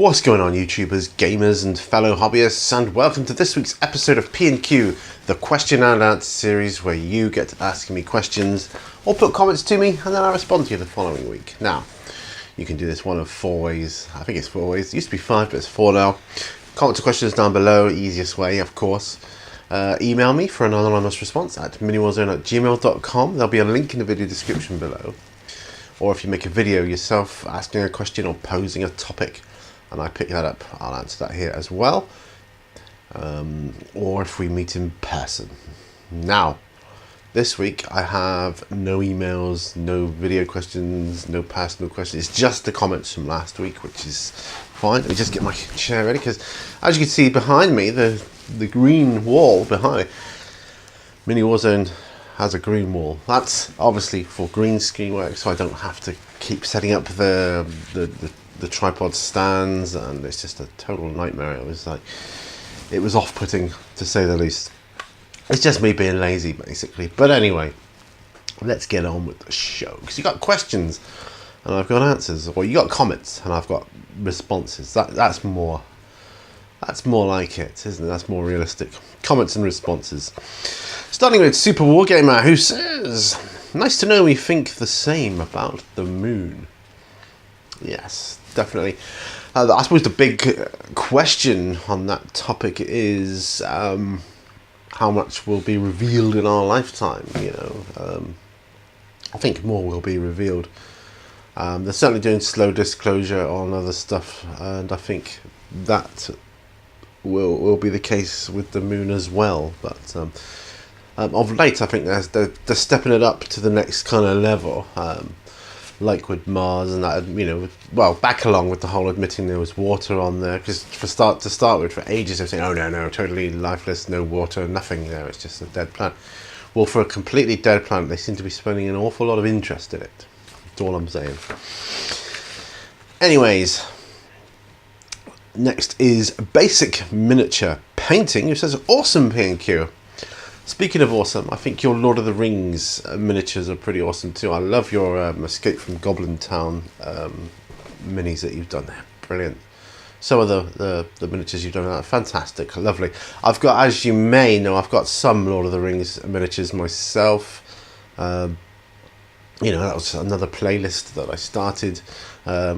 What's going on, YouTubers, gamers and fellow hobbyists, and welcome to this week's episode of P&Q, the question and answer series where you get to ask me questions or put comments to me and then I respond to you the following week. Now, you can do this one of 4 ways. I think it's 4 ways. It used to be 5, but it's 4 now. Comment to questions down below, easiest way, of course. Email me for an anonymous response at miniwarzone@gmail.com. There'll be a link in the video description below. Or if you make a video yourself asking a question or posing a topic and I pick that up, I'll answer that here as well. Or if we meet in person. Now, this week I have no emails, no video questions, no personal questions. It's just the comments from last week, which is fine. Let me just get my chair ready, because as you can see behind me, the green wall behind Mini Warzone has a green wall. That's obviously for green screen work, so I don't have to keep setting up the tripod stands, and it's just a total nightmare. It was off-putting, to say the least. It's just me being lazy, basically. But anyway, let's get on with the show, because you got questions and I've got answers, or you got comments and I've got responses. That's more like it, isn't it? That's more realistic. Comments and responses. Starting with Super Wargamer, who says, "Nice to know we think the same about the moon." Yes, definitely. I suppose the big question on that topic is how much will be revealed in our lifetime. I think more will be revealed. They're certainly doing slow disclosure on other stuff, and I think that will be the case with the moon as well. But of late, I think they're stepping it up to the next kind of level. Like with Mars and that, back along with the whole admitting there was water on there, because to start with, for ages they were saying, oh no, totally lifeless, no water, nothing there, it's just a dead planet. Well, for a completely dead planet, they seem to be spending an awful lot of interest in it. That's all I'm saying. Anyways, next is Basic Miniature Painting, who says, awesome P&Q. Speaking of awesome, I think your Lord of the Rings miniatures are pretty awesome too. I love your Escape from Goblin Town minis that you've done there. Brilliant. Some of the miniatures you've done are fantastic, lovely. I've got, as you may know, I've got some Lord of the Rings miniatures myself. That was another playlist that I started,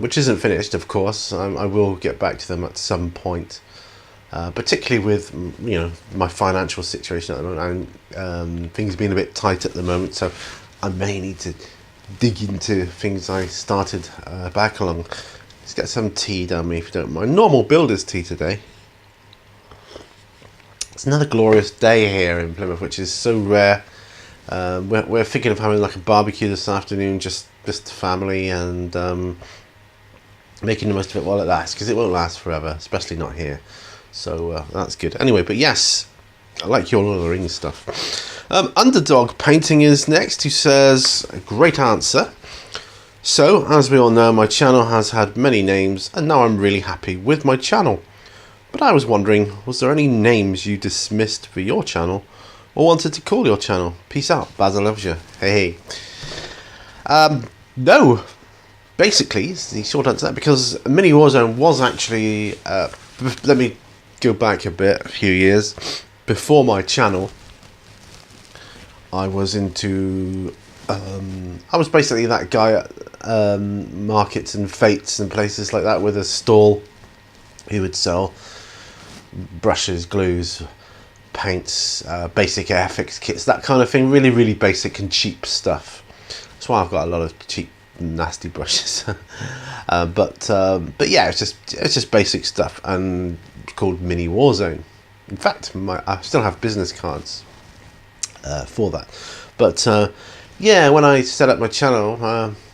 which isn't finished, of course. I will get back to them at some point. Particularly with my financial situation at the moment, and things being a bit tight at the moment, so I may need to dig into things I started back along. Let's get some tea down me, if you don't mind. Normal builder's tea today. It's another glorious day here in Plymouth, which is so rare. We're thinking of having like a barbecue this afternoon, just family, and making the most of it while it lasts, because it won't last forever, especially not here. So that's good. Anyway, but yes, I like your Lord of the Rings stuff. Underdog Painting is next, who says, great answer. So, as we all know, my channel has had many names, and now I'm really happy with my channel. But I was wondering, was there any names you dismissed for your channel, or wanted to call your channel? Peace out, Basil loves you. Hey. No. Basically, it's the short answer, because Mini Warzone was actually... let me go back a few years. Before my channel, I was into I was basically that guy at markets and fates and places like that with a stall who would sell brushes, glues, paints, basic airfix kits, that kind of thing. Really, really basic and cheap stuff. That's why I've got a lot of cheap, nasty brushes. But yeah, it's just basic stuff, and it's called Mini Warzone. In fact, I still have business cards for that. But yeah, when I set up my channel,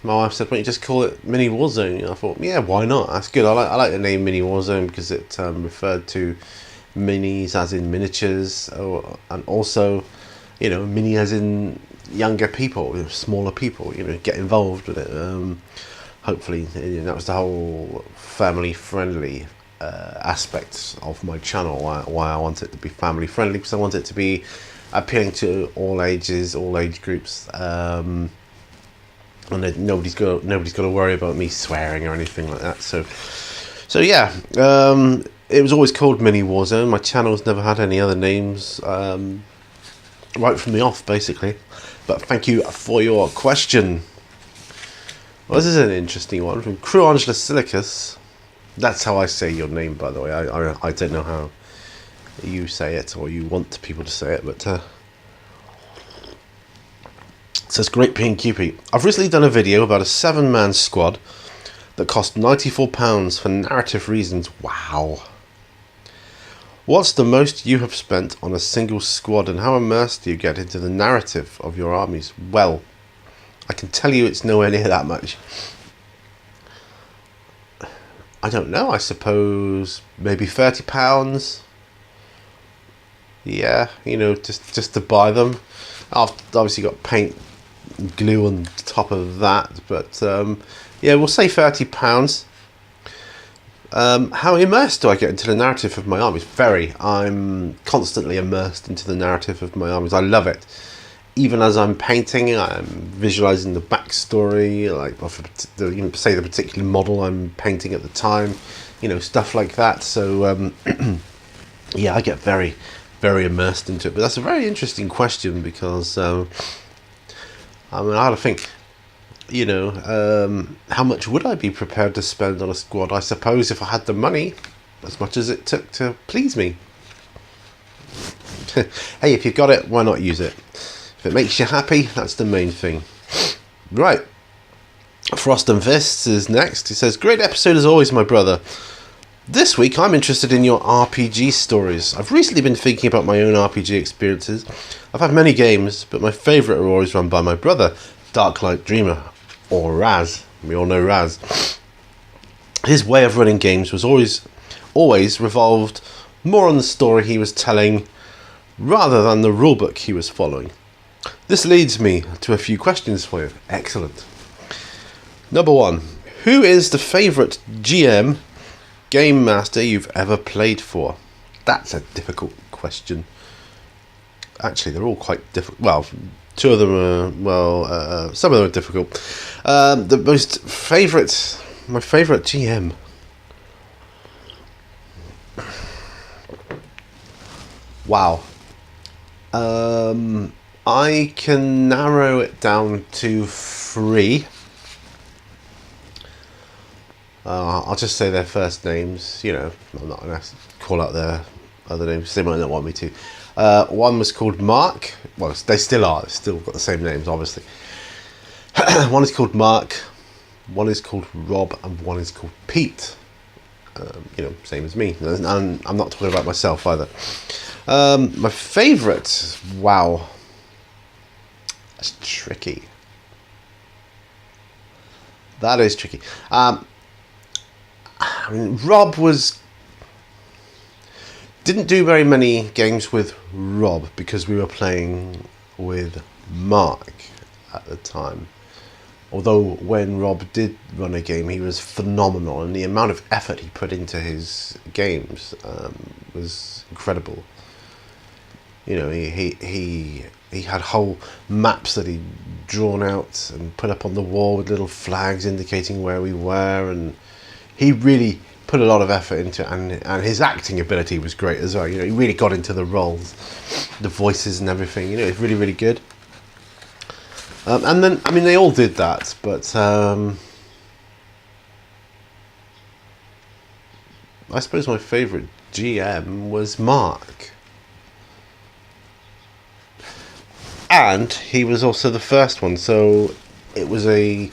my wife said, "Why don't you just call it Mini Warzone?" I thought, yeah, why not? That's good. I like the name Mini Warzone because it referred to minis as in miniatures, and also, mini as in younger people, smaller people, get involved with it. Hopefully, that was the whole family-friendly aspect of my channel. Why I want it to be family-friendly, because I want it to be appealing to all ages, all age groups, and nobody's got to worry about me swearing or anything like that. So So yeah, it was always called Mini Warzone. My channel's never had any other names, right from the off, basically. But thank you for your question. Well, this is an interesting one from Crew Angela Silicus. That's how I say your name, by the way. I don't know how you say it, or you want people to say it, but it says, great PNQP. I've recently done a video about a 7-man squad that cost £94 for narrative reasons. Wow. What's the most you have spent on a single squad, and how immersed do you get into the narrative of your armies? Well, I can tell you it's nowhere near that much. I don't know, I suppose maybe £30. Yeah, you know, just to buy them. I've obviously got paint and glue on top of that, but yeah, we'll say £30. How immersed do I get into the narrative of my armies? Very. I'm constantly immersed into the narrative of my armies. I love it. Even as I'm painting, I'm visualizing the backstory, like of say the particular model I'm painting at the time, you know, stuff like that. So yeah, I get very, very immersed into it. But that's a very interesting question, because I mean, I had to think, you know, how much would I be prepared to spend on a squad? I suppose if I had the money, as much as it took to please me. Hey, if you've got it, why not use it? If it makes you happy, that's the main thing. Right. Frost and Fists is next. He says, great episode as always, my brother. This week, I'm interested in your RPG stories. I've recently been thinking about my own RPG experiences. I've had many games, but my favourite are always run by my brother, Darklight Dreamer, or Raz. We all know Raz. His way of running games was always revolved more on the story he was telling rather than the rulebook he was following. This leads me to a few questions for you. Excellent. Number 1. Who is the favourite GM, game master you've ever played for? That's a difficult question. Actually, they're all quite difficult. Well, two of them are, some of them are difficult. My favourite GM. Wow. I can narrow it down to 3. I'll just say their first names. You know, I'm not going to call out their other names. They might not want me to. One was called Mark. Well, they still are. They've still got the same names, obviously. One is called Mark. One is called Rob, and one is called Pete. You know, same as me. And I'm not talking about myself either. My favourite, wow, that's tricky. That is tricky. I mean, Rob didn't do very many games with Rob because we were playing with Mark at the time. Although when Rob did run a game, he was phenomenal, and the amount of effort he put into his games was incredible. You know, he had whole maps that he'd drawn out and put up on the wall with little flags indicating where we were, and he really put a lot of effort into it, and his acting ability was great as well. You know, he really got into the roles, the voices and everything. You know, it's really, really good. And then, I mean, they all did that, but I suppose my favourite GM was Mark. And he was also the first one, so it was a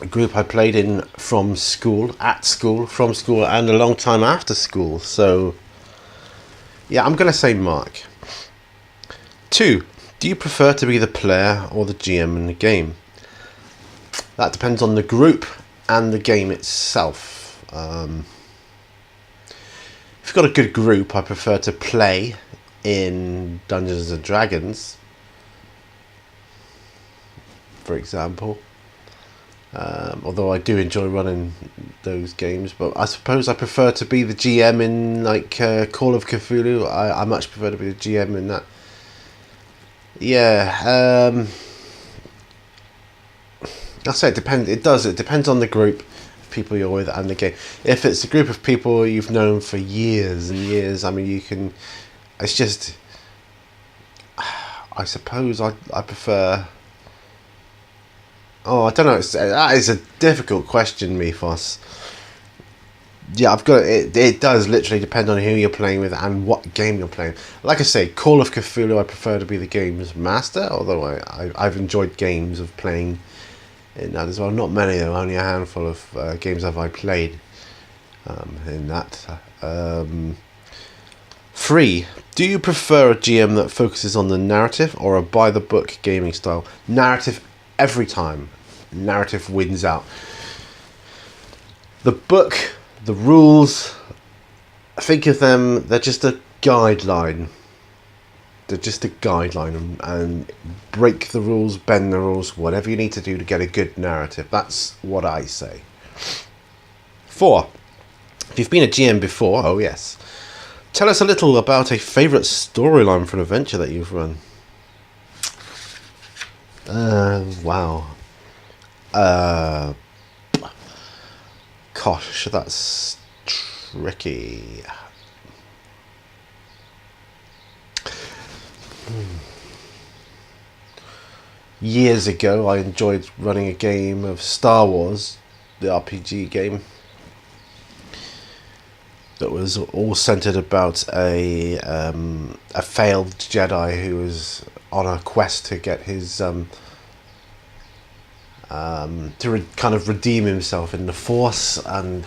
group I played in from school, from school, and a long time after school. So, yeah, I'm going to say Mark. 2. Do you prefer to be the player or the GM in the game? That depends on the group and the game itself. If you've got a good group, I prefer to play in Dungeons and Dragons, for example. Although I do enjoy running those games, but I suppose I prefer to be the GM in like Call of Cthulhu. I much prefer to be the GM in that. Yeah, I'll say it depends. It depends on the group. If people you're with and the game. If it's a group of people you've known for years and years, I mean, you can. It's just. I suppose I prefer. Oh, I don't know. That is a difficult question, Mifos. Yeah, I've got it. It does literally depend on who you're playing with and what game you're playing. Like I say, Call of Cthulhu, I prefer to be the game's master. Although I've enjoyed games of playing in that as well. Not many though, only a handful of games have I played in that. 3. Do you prefer a GM that focuses on the narrative or a by-the-book gaming style? Narrative every time. Narrative wins out. The book, the rules, think of them, they're just a guideline. They're just a guideline, and break the rules, bend the rules, whatever you need to do to get a good narrative. That's what I say. 4. If you've been a GM before, oh yes. Tell us a little about a favourite storyline for an adventure that you've run. Wow. Gosh, that's tricky. Years ago, I enjoyed running a game of Star Wars, the RPG game. That was all centered about a failed Jedi who was on a quest to get his kind of redeem himself in the Force, and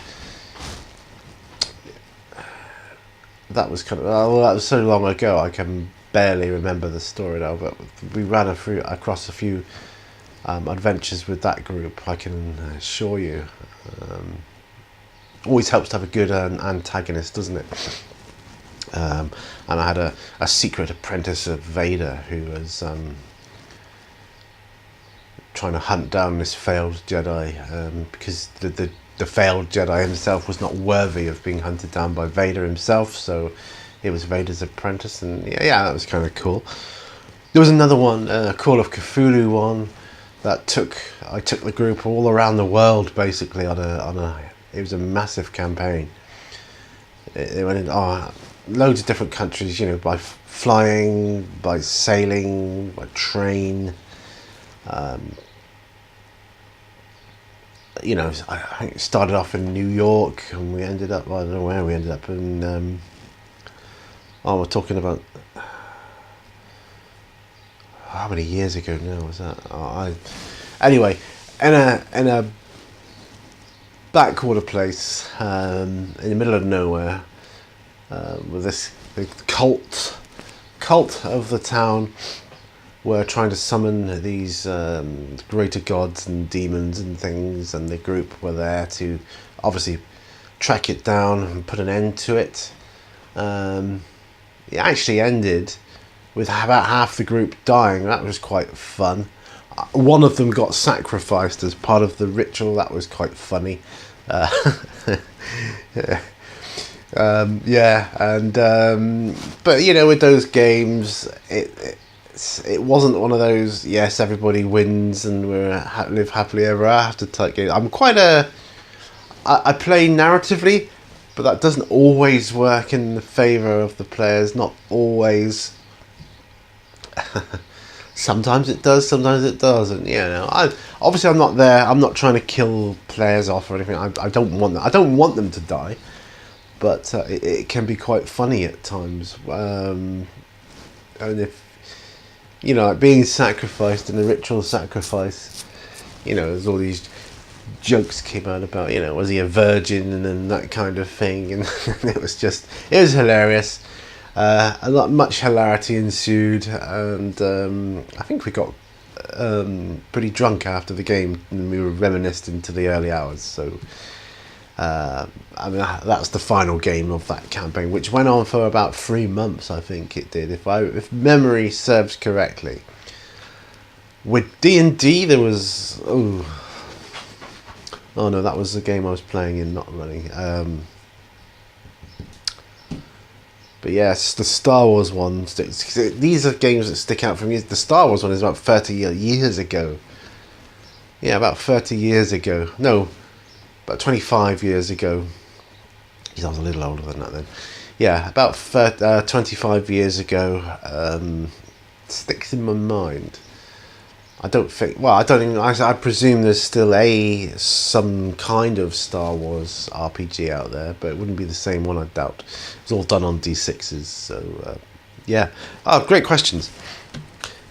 that was kind of that was so long ago I can barely remember the story now. But we ran across a few adventures with that group. I can assure you. Always helps to have a good antagonist, doesn't it? And I had a secret apprentice of Vader who was trying to hunt down this failed Jedi because the failed Jedi himself was not worthy of being hunted down by Vader himself, so it was Vader's apprentice, and yeah, that was kind of cool. There was another one, Call of Cthulhu one, that I took the group all around the world basically on a. It was a massive campaign. It went in loads of different countries, by flying, by sailing, by train. I think it started off in New York, and we ended up, I don't know where we ended up in. We're talking about how many years ago now was that? Anyway, in a backwater place in the middle of nowhere, with the cult of the town were trying to summon these greater gods and demons and things, and the group were there to obviously track it down and put an end to it. It actually ended with about half the group dying. That was quite fun. One of them got sacrificed as part of the ritual. That was quite funny. But with those games, it wasn't one of those yes everybody wins and we live happily ever after type game. I play narratively, but that doesn't always work in the favour of the players. Not always. Sometimes it does, sometimes it doesn't. Obviously I'm not there. I'm not trying to kill players off or anything. I don't want that. I don't want them to die, but it can be quite funny at times. And if being sacrificed in a ritual sacrifice, there's all these jokes came out about was he a virgin and that kind of thing, and it was hilarious. Much hilarity ensued, and I think we got pretty drunk after the game, and we were reminiscing to the early hours. So, that's the final game of that campaign, which went on for about 3 months. I think it did, if memory serves correctly. With D&D, there was oh no, that was the game I was playing in, not running. But yes, the Star Wars ones. These are games that stick out for me. The Star Wars one is about 30 years ago. Yeah, about 30 years ago. No, about 25 years ago. I was a little older than that then. Yeah, about 25 years ago. Sticks in my mind. I don't think. Well, I don't even. I presume there's still some kind of Star Wars RPG out there, but it wouldn't be the same one. I doubt. It's all done on D6s. So yeah. Oh, great questions.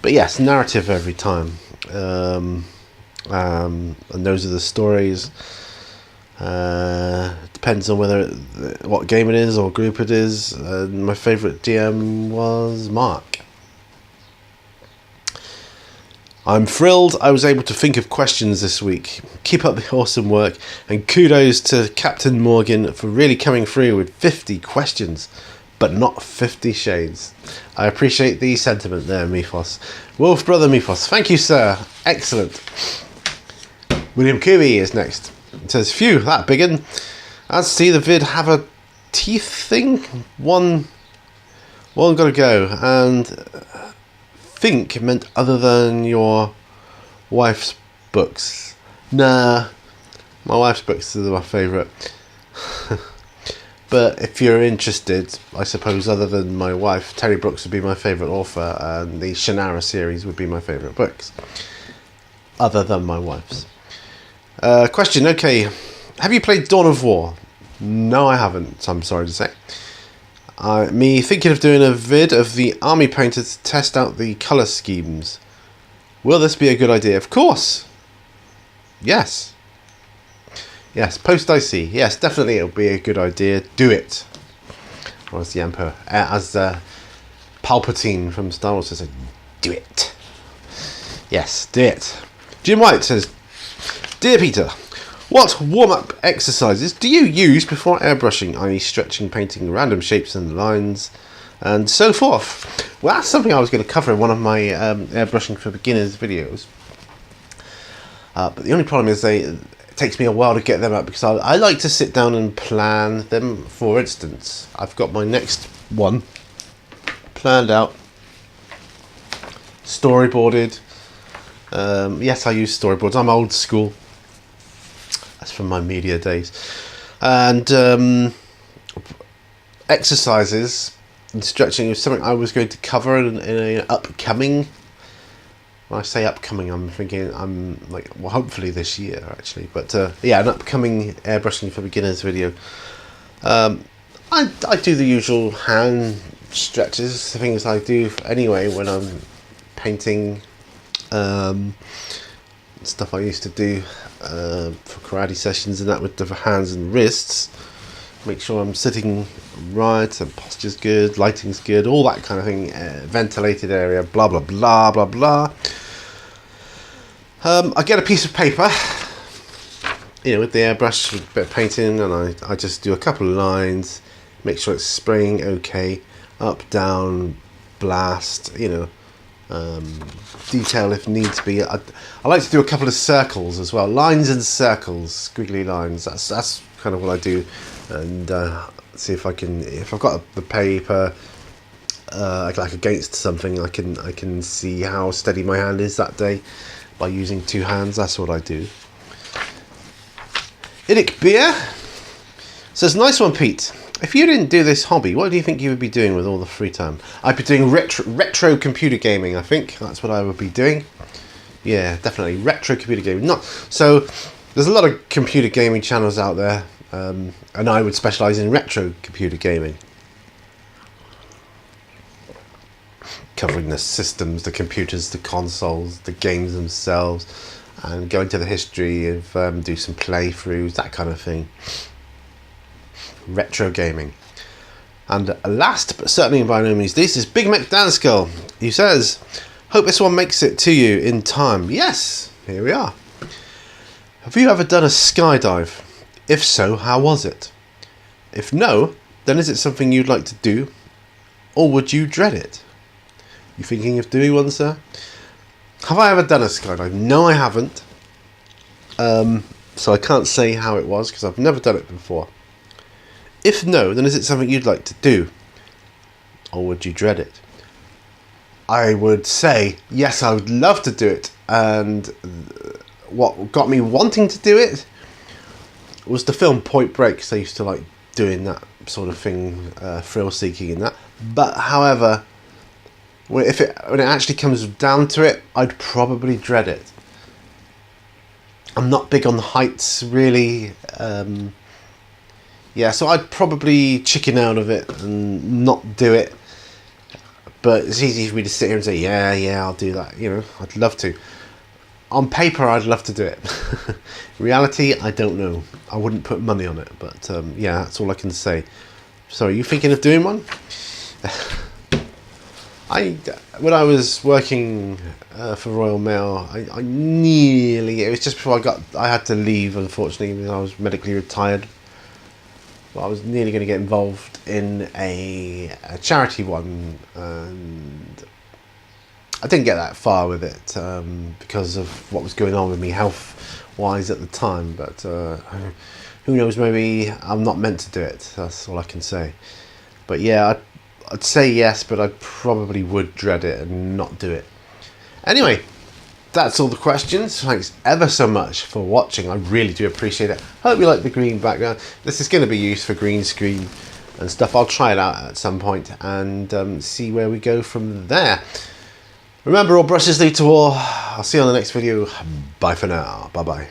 But yes, narrative every time. And those are the stories. Depends on what game it is or group it is. My favourite DM was Mark. I'm thrilled I was able to think of questions this week. Keep up the awesome work, and kudos to Captain Morgan for really coming through with 50 questions, but not 50 shades. I appreciate the sentiment there, Mythos. Wolf Brother Mythos, thank you, sir. Excellent. William Cooey is next. It says, phew, that biggin. As see the vid have a teeth thing? One gotta go, and think meant other than your wife's books. Nah, my wife's books are my favourite. But if you're interested, I suppose other than my wife, Terry Brooks would be my favourite author, and the Shannara series would be my favourite books, other than my wife's. Question, okay. Have you played Dawn of War? No, I haven't, I'm sorry to say. Me thinking of doing a vid of the army painter to test out the colour schemes. Will this be a good idea? Of course. Yes. Yes, post IC. Yes, definitely it'll be a good idea. Do it. Or as the Emperor, as Palpatine from Star Wars says, do it. Yes, do it. Jim White says, Dear Peter, what warm-up exercises do you use before airbrushing, i.e. stretching, painting random shapes and lines, and so forth? Well, that's something I was going to cover in one of my airbrushing for beginners videos. But the only problem is it takes me a while to get them up, because I like to sit down and plan them. For instance, I've got my next one planned out, storyboarded. Yes, I use storyboards. I'm old school. That's from my media days. And exercises and stretching is something I was going to cover in an upcoming. When I say upcoming, I'm thinking hopefully this year actually. But yeah, an upcoming airbrushing for beginners video. I do the usual hand stretches, the things I do anyway when I'm painting. Stuff I used to do for karate sessions and that with the hands and wrists. Make sure I'm sitting right and posture's good, lighting's good, all that kind of thing. Ventilated area, blah blah blah blah blah. I get a piece of paper, with the airbrush, with a bit of painting, and I just do a couple of lines, make sure it's spraying okay, up, down, blast, detail if needs be. I like to do a couple of circles as well, lines and circles, squiggly lines. That's kind of what I do, and see if I've got the paper like against something, I can see how steady my hand is that day by using two hands. That's what I do. Idic Beer says, nice one, Pete. If you didn't do this hobby, what do you think you would be doing with all the free time? I'd be doing retro computer gaming, I think. That's what I would be doing. Yeah, definitely. Retro computer gaming. So, there's a lot of computer gaming channels out there, and I would specialise in retro computer gaming. Covering the systems, the computers, the consoles, the games themselves, and go into the history of, do some playthroughs, that kind of thing. Retro gaming. And last but certainly by no means least is Big Mac Danskull, who says, hope this one makes it to you in time. Yes, here we are. Have you ever done a skydive? If so, how was it? If no, then is it something you'd like to do, or would you dread it? You thinking of doing one, sir? Have I ever done a skydive? No, I haven't. So I can't say how it was because I've never done it before. If no, then is it something you'd like to do, or would you dread it? I would say yes, I would love to do it. And what got me wanting to do it? was the film Point Break, because I used to like doing that sort of thing, thrill seeking in that. But however, when it actually comes down to it, I'd probably dread it. I'm not big on the heights, really. Yeah, so I'd probably chicken out of it and not do it. But it's easy for me to sit here and say, yeah, I'll do that. You know, I'd love to. On paper, I'd love to do it. Reality, I don't know. I wouldn't put money on it. But yeah, that's all I can say. So, are you thinking of doing one? When I was working for Royal Mail, I nearly, it was just before I had to leave, unfortunately, because I was medically retired. But I was nearly going to get involved in a charity one, and I didn't get that far with it because of what was going on with me health-wise at the time. But who knows, maybe I'm not meant to do it. That's all I can say. But yeah, I'd say yes, but I probably would dread it and not do it. Anyway, that's all the questions. Thanks ever so much for watching. I really do appreciate it. Hope you like the green background. This is going to be used for green screen and stuff. I'll try it out at some point and see where we go from there. Remember, all brushes lead to war. I'll see you on the next video. Bye for now. Bye-bye.